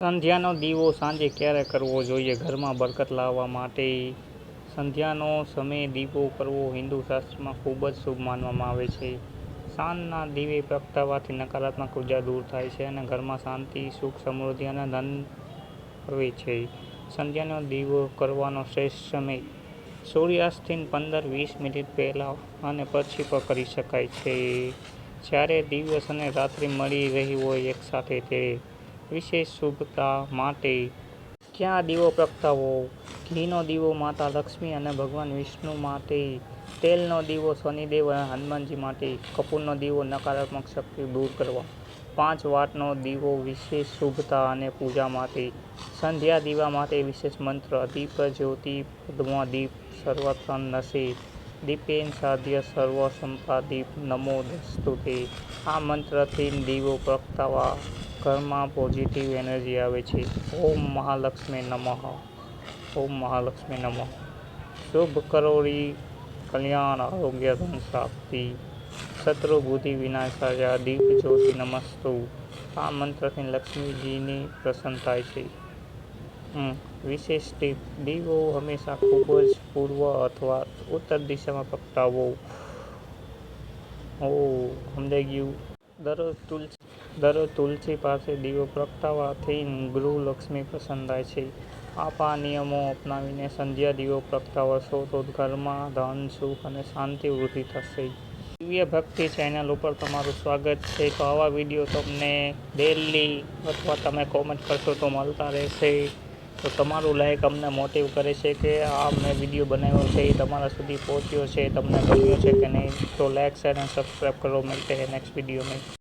સંધ્યાનો દીવો સાંજે ક્યારે કરવો જોઈએ? ઘરમાં બરકત લાવવા માટે સંધ્યાનો સમયે દીવો કરવો હિન્દુ શાસ્ત્રમાં ખૂબ જ શુભ માનવામાં આવે છે. સાંજના દીવે પ્રગટાવવાથી નકારાત્મક ઉર્જા દૂર થાય છે અને ઘરમાં શાંતિ, સુખ, સમૃદ્ધિ અને ધન આવે છે. સંધ્યાનો દીવો કરવાનો શ્રેષ્ઠ સમય સૂર્યાસ્તથી 15-20 મિનિટ પહેલાં અને પછી પણ કરી શકાય છે. જ્યારે દિવસ અને રાત્રિ મળી રહી હોય એકસાથે તે વિશેષ શુભતા માટે ક્યાં દીવો પ્રગટાવવો? ઘીનો દીવો માતા લક્ષ્મી અને ભગવાન વિષ્ણુ માટે, તેલનો દીવો શનિદેવ અને હનુમાનજી માટે, કપૂરનો દીવો નકારાત્મક શક્તિ દૂર કરવા, 5 વોટનો દીવો વિશેષ શુભતા અને પૂજા માટે, સંધ્યા દીવા માટે વિશેષ મંત્ર: દીપ જ્યોતિ પદ્મ દીપ સર્વત્ર નશે દીપેન સાધ્ય સર્વ સંપાદીપ નમો નમસ્તુતે. આ મંત્રથી દીવો પ્રગટાવવા ઘરમાં પોઝિટિવ એનર્જી આવે છે. ઓમ મહાલક્ષ્મી નમઃ. ઓમ મહાલક્ષ્મી નમઃ. શુભ કરોડી કલ્યાણ આરોગ્ય ધન પ્રાપ્તિ શત્રુ બુદ્ધિ વિનાશાય દીપ જ્યોતિ નમસ્તુ. આ મંત્રથી લક્ષ્મીજીની પ્રસન્ન થાય છે. વિશેષ ટીપ: દીવો હંમેશા ખૂબ જ પૂર્વ અથવા ઉત્તર દિશામાં પ્રગટાવવો. સમજાઈ ગયું? દરરોજ તુલસી પાસે દીવો પ્રગટાવવાથી ગૃહ લક્ષ્મી પ્રસન્ન થાય છે. આપ આ નિયમો અપનાવીને સંધ્યા દીવો પ્રગટાવશો તો ઘરમાં ધન, સુખ અને શાંતિ વૃદ્ધિ થશે. દિવ્ય ભક્તિ ચેનલ ઉપર તમારું સ્વાગત છે. તો આવા વિડીયો તમને ડેલી અથવા તમે કોમેન્ટ કરશો તો મળતા રહેશે. તો તમારું લાઈક અમને મોટિવ કરે છે કે આ મેં વિડીયો બનાવ્યો છે એ તમારા સુધી પહોંચ્યો છે, તમને ગમ્યો છે કે નહીં. તો લાઈક, શેર અને સબસ્ક્રાઈબ કરો. મળते हैं નેક્સ્ટ વિડીયો में.